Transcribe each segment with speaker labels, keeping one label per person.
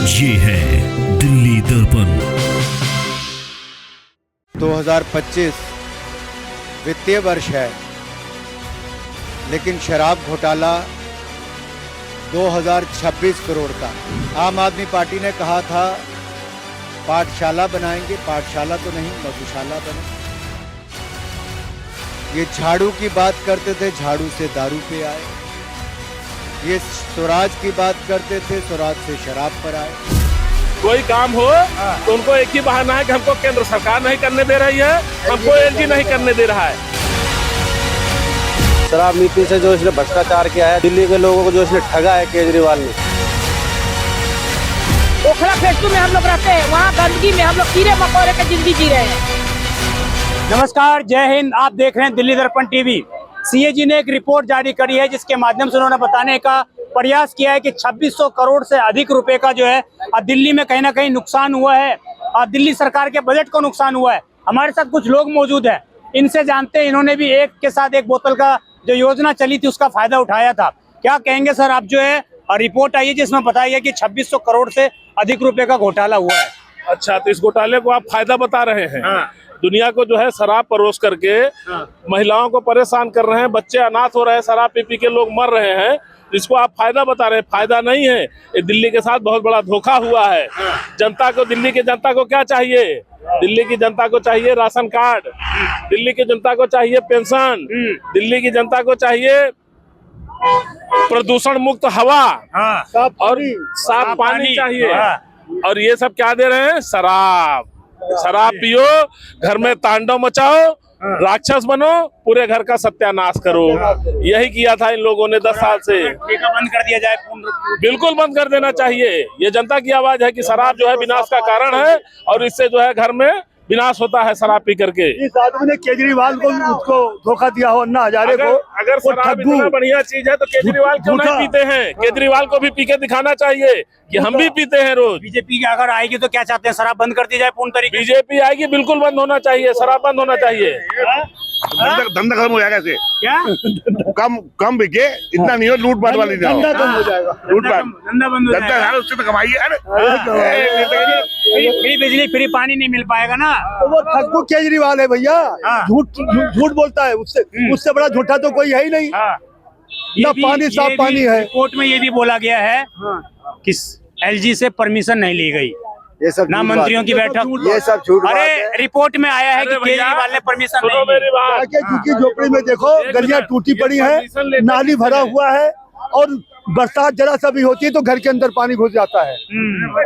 Speaker 1: ये है दिल्ली दर्पण।
Speaker 2: 2025 वित्तीय वर्ष है, लेकिन शराब घोटाला 2026 करोड़ का। आम आदमी पार्टी ने कहा था पाठशाला बनाएंगे, पाठशाला तो नहीं, मधुशाला बने। ये झाड़ू की बात करते थे, झाड़ू से दारू पे आए। ये स्वराज की बात करते थे, स्वराज से शराब पर आए।
Speaker 3: कोई काम हो तो उनको एक ही बहाना है कि हमको केंद्र सरकार नहीं करने दे रही है, हमको एलजी नहीं करने दे रहा है।
Speaker 4: शराब नीति से जो इसने भ्रष्टाचार किया है, दिल्ली के लोगों को जो इसने ठगा है केजरीवाल ने।
Speaker 5: ओखला फैक्ट्री में हम लोग रहते हैं, वहाँ गंदगी में हम लोग कीड़े मकोड़े की जिंदगी जी रहे हैं।
Speaker 6: नमस्कार, जय हिंद। आप देख रहे हैं दिल्ली दर्पण टीवी। सीएजी ने एक रिपोर्ट जारी करी है, जिसके माध्यम से उन्होंने बताने का प्रयास किया है कि 2600 करोड़ से अधिक रुपए का जो है दिल्ली में कहीं ना कहीं नुकसान हुआ है और दिल्ली सरकार के बजट को नुकसान हुआ है। हमारे साथ कुछ लोग मौजूद हैं, इनसे जानते हैं। इन्होंने भी एक के साथ एक बोतल का जो योजना चली थी उसका फायदा उठाया था। क्या कहेंगे सर आप? जो है रिपोर्ट आई है जिसमें बताया गया कि 2600 करोड़ से अधिक रुपए का घोटाला हुआ है।
Speaker 3: अच्छा, तो इस घोटाले को आप फायदा बता रहे हैं। दुनिया को जो है शराब परोस करके महिलाओं को परेशान कर रहे हैं, बच्चे अनाथ हो रहे हैं, शराब पी पी के लोग मर रहे हैं, इसको आप फायदा बता रहे हैं। फायदा नहीं है, ये दिल्ली के साथ बहुत बड़ा धोखा हुआ है। जनता को, दिल्ली की जनता को क्या चाहिए? दिल्ली की जनता को चाहिए राशन कार्ड, दिल्ली की जनता को चाहिए पेंशन, दिल्ली की जनता को चाहिए प्रदूषण मुक्त हवा और साफ पानी चाहिए। और ये सब क्या दे रहे हैं? शराब। शराब पियो, घर में तांडव मचाओ, राक्षस बनो, पूरे घर का सत्यानाश करो। यही किया था इन लोगों ने 10 साल से।
Speaker 6: बंद कर दिया जाए,
Speaker 3: बिल्कुल बंद कर देना चाहिए। ये जनता की आवाज है कि शराब जो है विनाश का कारण है और इससे जो है घर में विनाश होता है शराब पी करके।
Speaker 7: इस आदमी ने केजरीवाल को उसको धोखा दिया हो, अन्ना हजारे को।
Speaker 3: अगर शराब इतना बढ़िया चीज है तो केजरीवाल क्यों नहीं पीते हैं? केजरीवाल को भी पी के दिखाना चाहिए कि हम भी पीते हैं रोज।
Speaker 6: बीजेपी की अगर आएगी तो क्या चाहते हैं? शराब बंद कर दी जाए पूर्ण तरीके?
Speaker 3: बीजेपी आएगी, बिल्कुल बंद होना चाहिए, शराब बंद होना चाहिए।
Speaker 7: धंधा खत्म हो जाएगा इससे।
Speaker 6: क्या
Speaker 7: कम बिके, इतना नहीं हो, लूटपाट वाली नहीं हो।
Speaker 6: कम हो जाएगा,
Speaker 7: लूटपाट
Speaker 6: धंधा बंद हो जाएगा।
Speaker 7: उससे तो कमाई है।
Speaker 6: फ्री बिजली फ्री पानी नहीं मिल पाएगा ना।
Speaker 7: तो वो ठग्गू केजरीवाल है भैया, झूठ बोलता है। उससे बड़ा झूठा तो कोई है ही नहीं। ना पानी साफ पानी है।
Speaker 6: रिपोर्ट में ये भी बोला गया है कि एलजी से परमिशन नहीं ली गई,
Speaker 2: ये सब
Speaker 6: ना मंत्रियों की बैठक।
Speaker 2: ये सब झूठ बात है।
Speaker 6: अरे रिपोर्ट में आया है कि केजरीवाल ने परमिशन नहीं ली।
Speaker 3: मेरी बात,
Speaker 7: क्योंकि झोपड़ी में देखो गलियां टूटी पड़ी है, नाली भरा हुआ है और बरसात जरा सा भी होती है तो घर के अंदर पानी घुस जाता है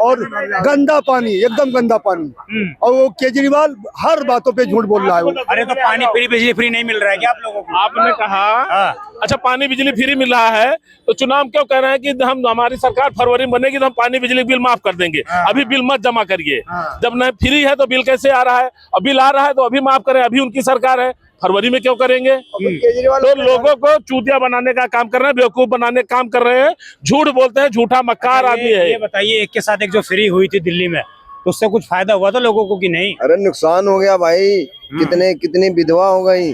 Speaker 7: और गंदा पानी, एकदम गंदा पानी। और वो केजरीवाल हर बातों पे झूठ बोल रहा है।
Speaker 6: अरे तो पानी फ्री बिजली फ्री नहीं मिल रहा है क्या आप लोगों को?
Speaker 3: आपने कहा अच्छा पानी बिजली फ्री मिल रहा है तो चुनाव क्यों कह रहे हैं कि हम, हमारी सरकार फरवरी में बनेगी तो हम पानी बिजली बिल माफ कर देंगे। अभी बिल मत जमा करिए। जब नहीं फ्री है तो बिल कैसे आ रहा है? अब बिल आ रहा है तो अभी माफ करें, अभी उनकी सरकार है, फरवरी में क्यों करेंगे? तो लोगों को चूतिया बनाने का काम कर रहे हैं, बेवकूफ बनाने का काम कर रहे हैं, झूठ बोलते हैं, झूठा मक्कार आदमी है।
Speaker 6: ये बताइए, एक के साथ एक जो फ्री हुई थी दिल्ली में, तो उससे कुछ फायदा हुआ था लोगों को कि नहीं?
Speaker 4: अरे नुकसान हो गया भाई, कितनी विधवा हो गई।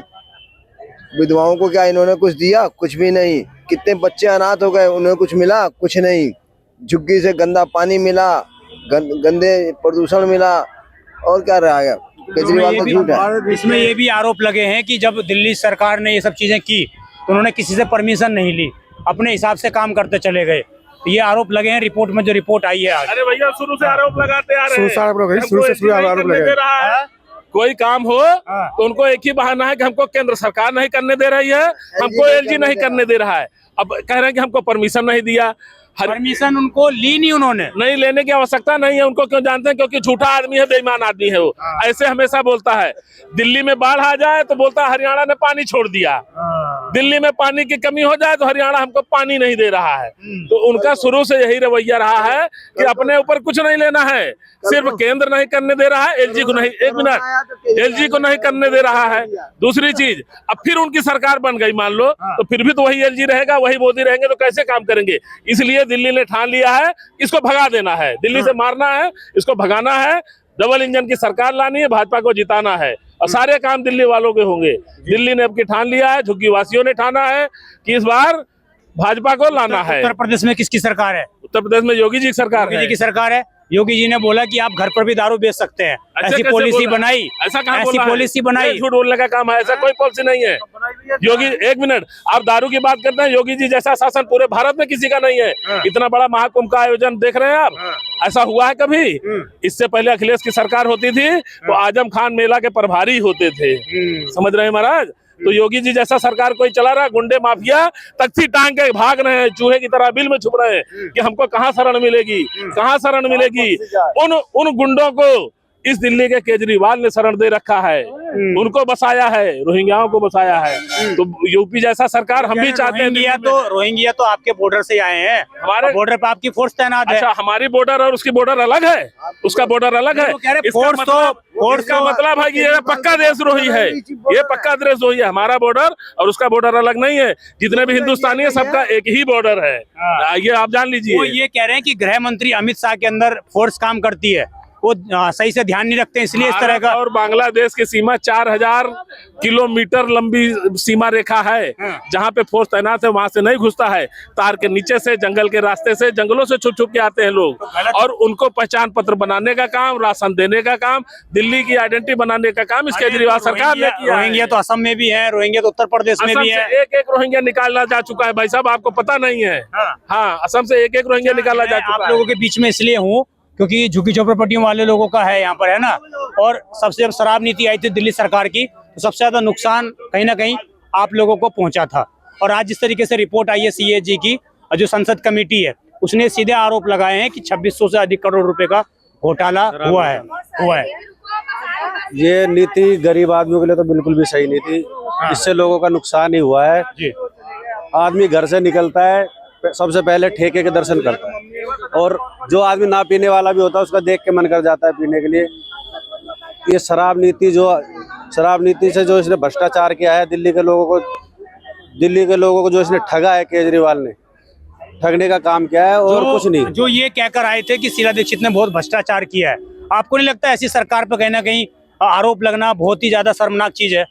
Speaker 4: विधवाओं को क्या इन्होंने कुछ दिया? कुछ भी नहीं। कितने बच्चे अनाथ हो गए, उन्हें कुछ मिला? कुछ नहीं। झुग्गी से गंदा पानी मिला, गंदे प्रदूषण मिला, और क्या रह गया? केजरीवाल का झूठ है।
Speaker 6: इसमें ये भी आरोप लगे हैं कि जब दिल्ली सरकार ने ये सब चीजें की तो उन्होंने किसी से परमिशन नहीं ली, अपने हिसाब से काम करते चले गए। तो ये आरोप लगे हैं रिपोर्ट में, जो रिपोर्ट आई है आज।
Speaker 3: अरे भैया शुरू से आरोप लगाते आ रहे हैं।
Speaker 7: शुरू आरोप लगे।
Speaker 3: कोई काम हो तो उनको एक ही बहाना है कि हमको केंद्र सरकार नहीं करने दे रही है, हमको एलजी नहीं करने दे रहा है। अब कह रहे हैं कि हमको परमिशन नहीं दिया।
Speaker 6: परमिशन उनको ली नहीं, उन्होंने
Speaker 3: नहीं लेने की आवश्यकता नहीं है। उनको क्यों जानते हैं? क्योंकि झूठा आदमी है, बेईमान आदमी है वो। ऐसे हमेशा बोलता है। दिल्ली में बाढ़ आ जाए तो बोलता है हरियाणा ने पानी छोड़ दिया। दिल्ली में पानी की कमी हो जाए तो हरियाणा हमको पानी नहीं दे रहा है। तो उनका शुरू से यही रवैया रहा है कि अपने ऊपर कुछ नहीं लेना है, सिर्फ केंद्र नहीं करने दे रहा है, एलजी को नहीं, एक मिनट, एलजी को नहीं करने दे रहा है। दूसरी चीज, अब फिर उनकी सरकार बन गई मान लो, तो फिर भी तो वही एलजी रहेगा, वही मोदी रहेंगे, तो कैसे काम करेंगे? इसलिए दिल्ली ने ठान लिया है इसको भगा देना है, दिल्ली से मारना है, इसको भगाना है, डबल इंजन की सरकार लानी है, भाजपा को जिताना है और सारे काम दिल्ली वालों के होंगे। दिल्ली ने अब की ठान लिया है, झुग्गी वासियों ने ठाना है कि इस बार भाजपा को लाना है।
Speaker 6: उत्तर प्रदेश में किसकी सरकार है?
Speaker 3: उत्तर प्रदेश में योगी जी की सरकार
Speaker 6: योगी
Speaker 3: है।
Speaker 6: जी की सरकार है। योगी जी ने बोला कि आप घर पर भी दारू बेच सकते हैं।
Speaker 3: ऐसे
Speaker 6: ऐसी
Speaker 3: कैसे
Speaker 6: पॉलिसी
Speaker 3: बोला?
Speaker 6: बनाई,
Speaker 3: ऐसा कहाँ
Speaker 6: ऐसी
Speaker 3: बोला है?
Speaker 6: पॉलिसी
Speaker 3: ये
Speaker 6: बनाई।
Speaker 3: झूठ बोलने का काम है, ऐसा कोई पॉलिसी नहीं है। योगी, एक मिनट, आप दारू की बात करते हैं, योगी जी जैसा शासन पूरे भारत में किसी का नहीं है। इतना बड़ा महाकुंभ का आयोजन देख रहे हैं आप, ऐसा हुआ है कभी? इससे पहले अखिलेश की सरकार होती थी तो आजम खान मेला के प्रभारी होते थे, समझ रहे हैं महाराज? तो योगी जी जैसा सरकार कोई चला रहा, गुंडे माफिया तख्ती टांग के भाग रहे हैं, चूहे की तरह बिल में छुप रहे हैं कि हमको कहाँ शरण मिलेगी, कहाँ शरण मिलेगी। उन गुंडों को इस दिल्ली के केजरीवाल ने शरण दे रखा है, उनको बसाया है, रोहिंग्याओं को बसाया है। तो यूपी जैसा सरकार हम भी चाहते हैं।
Speaker 6: रोहिंग्या तो आपके बॉर्डर से आए हैं,
Speaker 3: हमारे
Speaker 6: बॉर्डर पे आपकी फोर्स तैनात है।
Speaker 3: अच्छा, हमारी बॉर्डर और उसकी बॉर्डर अलग है, उसका बॉर्डर अलग है। इसका मतलब है कि ये पक्का देशद्रोही है, ये पक्का देशद्रोही है। हमारा बॉर्डर और उसका बॉर्डर अलग नहीं है। जितने भी हिंदुस्तानी है सबका एक ही बॉर्डर है, ये आप जान लीजिए।
Speaker 6: वो ये कह रहे हैं कि गृह मंत्री अमित शाह के अंदर फोर्स काम करती है, वो सही से ध्यान नहीं रखते, इसलिए इस तरह का।
Speaker 3: और बांग्लादेश की सीमा 4000 किलोमीटर लंबी सीमा रेखा है, जहाँ पे फोर्स तैनात है वहां से नहीं घुसता है। तार के नीचे से, जंगल के रास्ते से, जंगलों से छुप छुप के आते हैं लोग, और उनको पहचान पत्र बनाने का काम, राशन देने का काम, दिल्ली की आइडेंटिटी बनाने का काम इस केजरीवाल सरकार ने किया।
Speaker 6: रोहिंग्या तो असम में भी है, रोहिंग्या तो उत्तर प्रदेश में भी है।
Speaker 3: एक रोहिंग्या निकाला जा चुका है भाई साहब, आपको पता नहीं है? हाँ, असम से एक रोहिंग्या निकाला जा चुका है।
Speaker 6: आप लोगों के बीच में इसलिए हूँ क्योंकि झुग्गी झोपड़पट्टियों वाले लोगों का है यहाँ पर, है ना। और सबसे जब शराब नीति आई थी दिल्ली सरकार की, तो सबसे ज्यादा नुकसान कहीं ना कहीं आप लोगों को पहुंचा था। और आज जिस तरीके से रिपोर्ट आई है सीएजी की, जो संसद कमेटी है, उसने सीधे आरोप लगाए हैं कि 2600 से अधिक करोड़ रुपए का घोटाला हुआ है।
Speaker 8: ये नीति गरीब आदमियों के लिए तो बिल्कुल भी सही नहीं थी। इससे लोगों का नुकसान ही हुआ है। आदमी घर से निकलता है, सबसे पहले ठेके के दर्शन करता है, और जो आदमी ना पीने वाला भी होता है उसका देख के मन कर जाता है पीने के लिए। ये शराब नीति से जो इसने भ्रष्टाचार किया है, दिल्ली के लोगों को जो इसने ठगा है, केजरीवाल ने ठगने का काम किया है और कुछ नहीं।
Speaker 6: जो ये कहकर आए थे कि शीला दीक्षित ने बहुत भ्रष्टाचार किया है, आपको नहीं लगता ऐसी सरकार पर कहीं ना कहीं आरोप लगना बहुत ही ज्यादा शर्मनाक चीज है?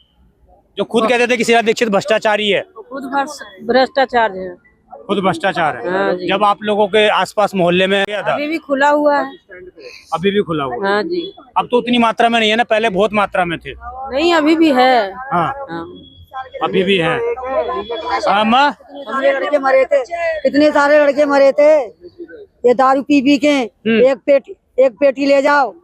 Speaker 6: जो खुद कहते थे कि शीला दीक्षित भ्रष्टाचारी है,
Speaker 5: खुद भ्रष्टाचार है,
Speaker 6: खुद भ्रष्टाचार है।
Speaker 5: हाँ जी।
Speaker 6: जब आप लोगों के आसपास मोहल्ले में गया था,
Speaker 5: अभी भी खुला हुआ है।
Speaker 6: अभी भी खुला हुआ?
Speaker 5: हाँ जी।
Speaker 6: अब तो उतनी मात्रा में नहीं है ना, पहले बहुत मात्रा में थे।
Speaker 5: नहीं, अभी भी है।
Speaker 6: हाँ,
Speaker 5: हाँ।
Speaker 6: अभी भी है। माँ,
Speaker 9: कितने लड़के मरे थे, कितने सारे लड़के मरे थे ये दारू पी के। एक पेटी ले जाओ,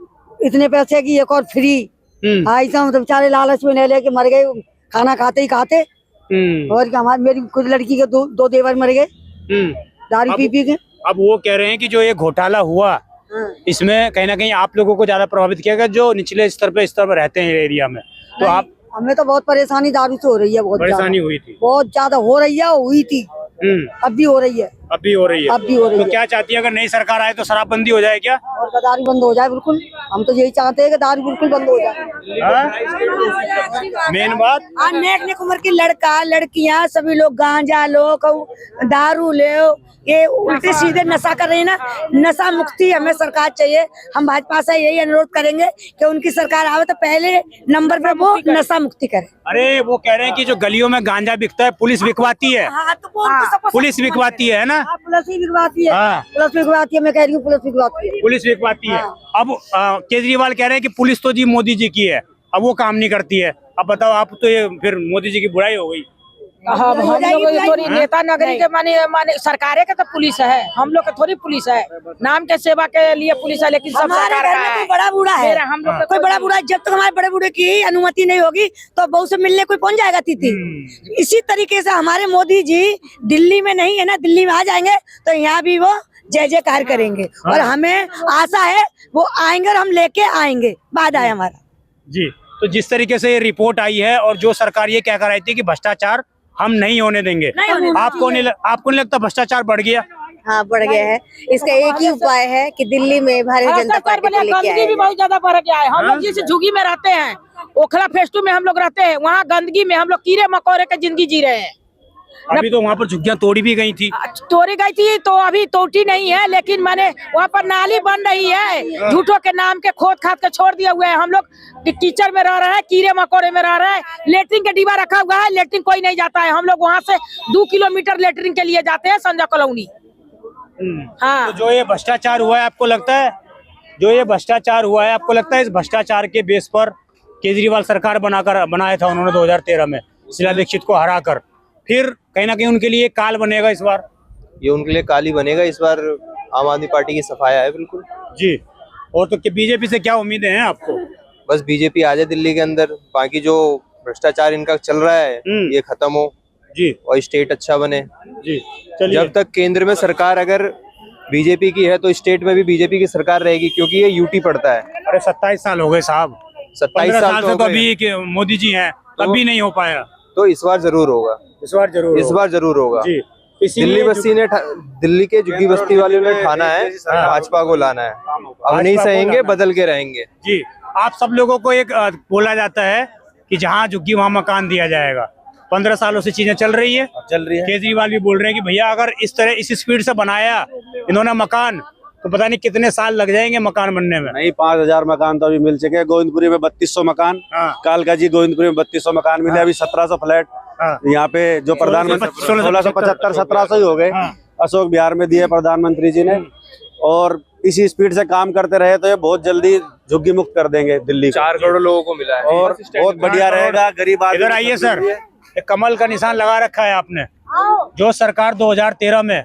Speaker 9: इतने पैसे की, एक और फ्री। ऐसा तो बेचारे लालच में लेके मर गए, खाना खाते ही खाते। और क्या, हमारी मेरी खुद लड़की के दो देवर मर गए दारू पी के।
Speaker 6: अब वो कह रहे हैं कि जो ये घोटाला हुआ, इसमें कहीं ना कहीं आप लोगों को ज्यादा प्रभावित किया गया, जो निचले स्तर पे रहते हैं एरिया में। तो आप,
Speaker 9: हमें तो बहुत परेशानी दारू से हो रही है, बहुत
Speaker 6: परेशानी हुई थी,
Speaker 9: बहुत ज्यादा हो रही है, हुई थी, अब भी हो रही है,
Speaker 6: अब भी हो रही है।
Speaker 9: अब भी हो रही
Speaker 6: तो
Speaker 9: है।
Speaker 6: क्या चाहती है, अगर नई सरकार आए तो शराबबंदी हो जाए क्या?
Speaker 9: और दारू बंद हो जाए बिल्कुल। हम तो यही चाहते हैं कि दारू बिल्कुल बंद हो जाए।
Speaker 6: मेन बात,
Speaker 9: नेक नेक उम्र की लड़का लड़कियां सभी लोग गांजा लो, दारू ले, ये उल्टे सीधे नशा कर रही है ना। नशा मुक्ति हमें सरकार चाहिए। हम भाजपा से यही अनुरोध करेंगे कि उनकी सरकार आवे तो पहले नंबर पे वो नशा मुक्ति करे।
Speaker 6: अरे वो कह रहे हैं कि जो गलियों में गांजा बिकता है पुलिस बिकवाती है।
Speaker 9: हाँ, तो वो उनको
Speaker 6: पुलिस बिकवाती है ना,
Speaker 9: पुलिस ही बिकवाती है।
Speaker 6: हाँ।
Speaker 9: पुलिस बिकवाती है, मैं कह रही हूँ पुलिस बिकवाती है।
Speaker 6: पुलिस बिकवाती है। अब केजरीवाल कह रहे हैं कि पुलिस तो जी मोदी जी की है, अब वो काम नहीं करती है। अब बताओ, आप तो ये फिर मोदी जी की बुराई हो गई।
Speaker 5: हम लोग थोड़ी नेता नगरी के माने सरकारें के तो पुलिस है, हम लोग के थोड़ी पुलिस है। नाम के सेवा के लिए पुलिस है, लेकिन सब सरकार का है।
Speaker 9: कोई बड़ा बूढ़ा है,
Speaker 5: हम लोग
Speaker 9: कोई बड़ा बूढ़ा, जब तक हमारे बड़े बूढ़े की अनुमति नहीं होगी तो बहू से मिलने कोई पहुंच जाएगा तीती। इसी तरीके से हमारे मोदी जी दिल्ली में नहीं है ना, दिल्ली में आ जाएंगे तो यहाँ भी वो जय जयकार करेंगे। और हमें आशा है वो आएंगे और हम लेके आएंगे, वादा है हमारा
Speaker 6: जी। तो जिस तरीके से ये रिपोर्ट आई है और जो सरकार ये कह कर आई थी कि भ्रष्टाचार हम नहीं होने देंगे, आपको नहीं लगता भ्रष्टाचार बढ़ गया?
Speaker 10: हाँ, बढ़ गया है। इसका एक ही उपाय है कि दिल्ली में भारतीय जनता पार्टी को लेके
Speaker 5: गंदगी भी बहुत ज्यादा बढ़ गया है। हम लोग जिस झुग्गी में रहते हैं, ओखला फेस्टू में हम लोग रहते हैं, वहाँ गंदगी में हम लोग कीड़े मकोड़े की जिंदगी जी रहे हैं।
Speaker 6: अभी तो वहाँ पर झुग्गियां तोड़ी भी गई थी।
Speaker 5: तोड़ी गई थी तो अभी टूटी नहीं है, लेकिन मैंने वहाँ पर नाली बन रही है, झूठों के नाम के खोद खाद के छोड़ दिए हुए हैं। हम लोग कीचड़ में रह रहे हैं, कीड़े मकोड़े में रह रहे हैं। लेटरिन का डिब्बा रखा हुआ है, लेटरिन कोई नहीं जाता है। हम लोग वहाँ से 2 किलोमीटर लेटरिन के लिए जाते हैं, संजय कॉलोनी। हाँ,
Speaker 6: तो जो ये भ्रष्टाचार हुआ है, आपको लगता है इस भ्रष्टाचार के बेस पर केजरीवाल सरकार बनाया था उन्होंने 2013 में शीला दीक्षित को हराकर, फिर कहीं ना कहीं उनके लिए काल बनेगा इस बार?
Speaker 11: ये उनके लिए काल ही बनेगा इस बार। आम आदमी पार्टी की सफाया है बिल्कुल
Speaker 6: जी। और तो बीजेपी से क्या उम्मीदें हैं आपको?
Speaker 11: बस बीजेपी आ जाए दिल्ली के अंदर, बाकी जो भ्रष्टाचार इनका चल रहा है ये खत्म हो
Speaker 6: जी,
Speaker 11: और स्टेट अच्छा बने
Speaker 6: जी। चलिए,
Speaker 11: जब तक केंद्र में सरकार अगर बीजेपी की है तो स्टेट में भी बीजेपी की सरकार रहेगी, क्योंकि ये यूटी पड़ता है।
Speaker 6: अरे 27 साल हो गए साहब,
Speaker 11: 27 साल
Speaker 6: से तो अभी मोदी जी हैं, तब भी नहीं हो पाया।
Speaker 11: तो इस बार जरूर होगा, इस बार जरूर होगा
Speaker 6: जी।
Speaker 11: दिल्ली के झुग्गी बस्ती वालों ने ठाना है भाजपा को लाना है, अब नहीं सहेंगे, बदल के रहेंगे
Speaker 6: जी। आप सब लोगों को एक बोला जाता है कि जहाँ झुग्गी वहाँ मकान दिया जाएगा। 15 सालों से चीजें चल रही है। केजरीवाल भी बोल रहे हैं कि भैया अगर इस तरह इस स्पीड से बनाया इन्होंने मकान तो पता नहीं कितने साल लग जाएंगे मकान बनने में।
Speaker 8: नहीं, 5000 मकान तो अभी मिल चुके हैं। गोविंदपुरी में 3200 मकान, कालका जी गोविंदपुरी में 3200 मकान मिले। अभी 1700 फ्लैट यहाँ पे जो प्रधानमंत्री 1675 1700 ही हो गए, अशोक बिहार में दिए प्रधानमंत्री जी ने। और इसी स्पीड से काम करते रहे तो ये बहुत जल्दी झुग्गी मुक्त कर देंगे दिल्ली।
Speaker 11: 4 करोड़ लोगों को मिला है
Speaker 8: और बहुत बढ़िया रहेगा। गरीब आदमी
Speaker 6: इधर आइए सर, कमल का निशान लगा रखा है आपने। जो सरकार 2013 में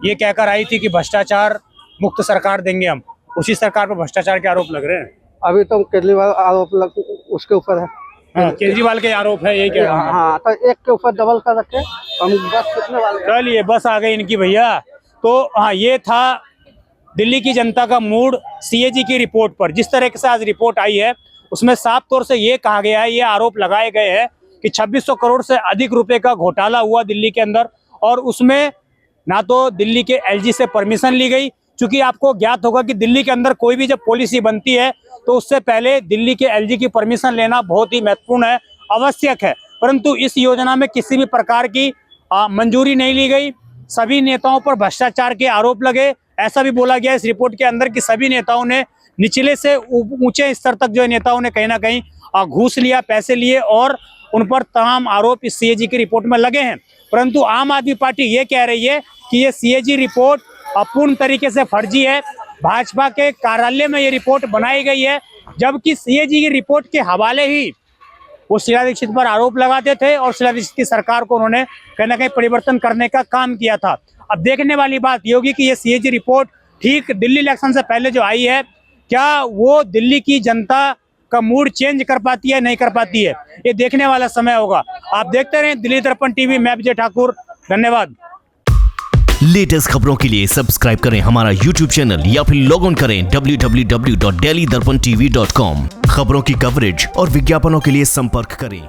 Speaker 6: ये कहकर आई थी कि भ्रष्टाचार मुक्त सरकार देंगे हम, उसी सरकार पर भ्रष्टाचार के आरोप लग रहे हैं।
Speaker 7: अभी तो केजरीवाल आरोप उसके ऊपर है।
Speaker 6: हाँ, केजरीवाल के आरोप है, यही कह रहा हूं।
Speaker 7: हाँ, तो एक के ऊपर डबल कर रखे हम बस कितने वाले।
Speaker 6: चलिए, बस आ गई इनकी भैया। तो हाँ, ये था दिल्ली की जनता का मूड सीएजी की रिपोर्ट पर। जिस तरह से आज रिपोर्ट आई है उसमें साफ तौर से ये कहा गया है, ये आरोप लगाए गए हैं कि 2600 करोड़ से अधिक रुपए का घोटाला हुआ दिल्ली के अंदर। और उसमें ना तो दिल्ली के एलजी से परमिशन ली गई, क्योंकि आपको ज्ञात होगा कि दिल्ली के अंदर कोई भी जब पॉलिसी बनती है तो उससे पहले दिल्ली के एलजी की परमिशन लेना बहुत ही महत्वपूर्ण है, आवश्यक है। परंतु इस योजना में किसी भी प्रकार की मंजूरी नहीं ली गई। सभी नेताओं पर भ्रष्टाचार के आरोप लगे। ऐसा भी बोला गया इस रिपोर्ट के अंदर कि सभी नेताओं ने निचले से ऊंचे स्तर तक जो नेताओं ने कहीं ना कहीं घूस लिया, पैसे लिए, और उन पर तमाम आरोप इस सीएजी की रिपोर्ट में लगे हैं। परंतु आम आदमी पार्टी ये कह रही है कि ये सीएजी रिपोर्ट अपूर्ण तरीके से फर्जी है। भाजपा के कार्यालय में ये रिपोर्ट बनाई गई है, जबकि सीएजी की रिपोर्ट के हवाले ही वो शीला दीक्षित पर आरोप लगाते थे और शीला दीक्षित की सरकार को उन्होंने कहीं ना कहीं परिवर्तन करने का काम किया था। अब देखने वाली बात ये होगी कि ये सीएजी रिपोर्ट ठीक दिल्ली इलेक्शन से पहले जो आई है, क्या वो दिल्ली की जनता का मूड चेंज कर पाती है, नहीं कर पाती है, ये देखने वाला समय होगा। आप देखते रहें दिल्ली दर्पण टीवी। मैं विजय ठाकुर, धन्यवाद।
Speaker 1: लेटेस्ट खबरों के लिए सब्सक्राइब करें हमारा YouTube चैनल या फिर लॉग ऑन करें www.delhidarpantv.com। खबरों की कवरेज और विज्ञापनों के लिए संपर्क करें।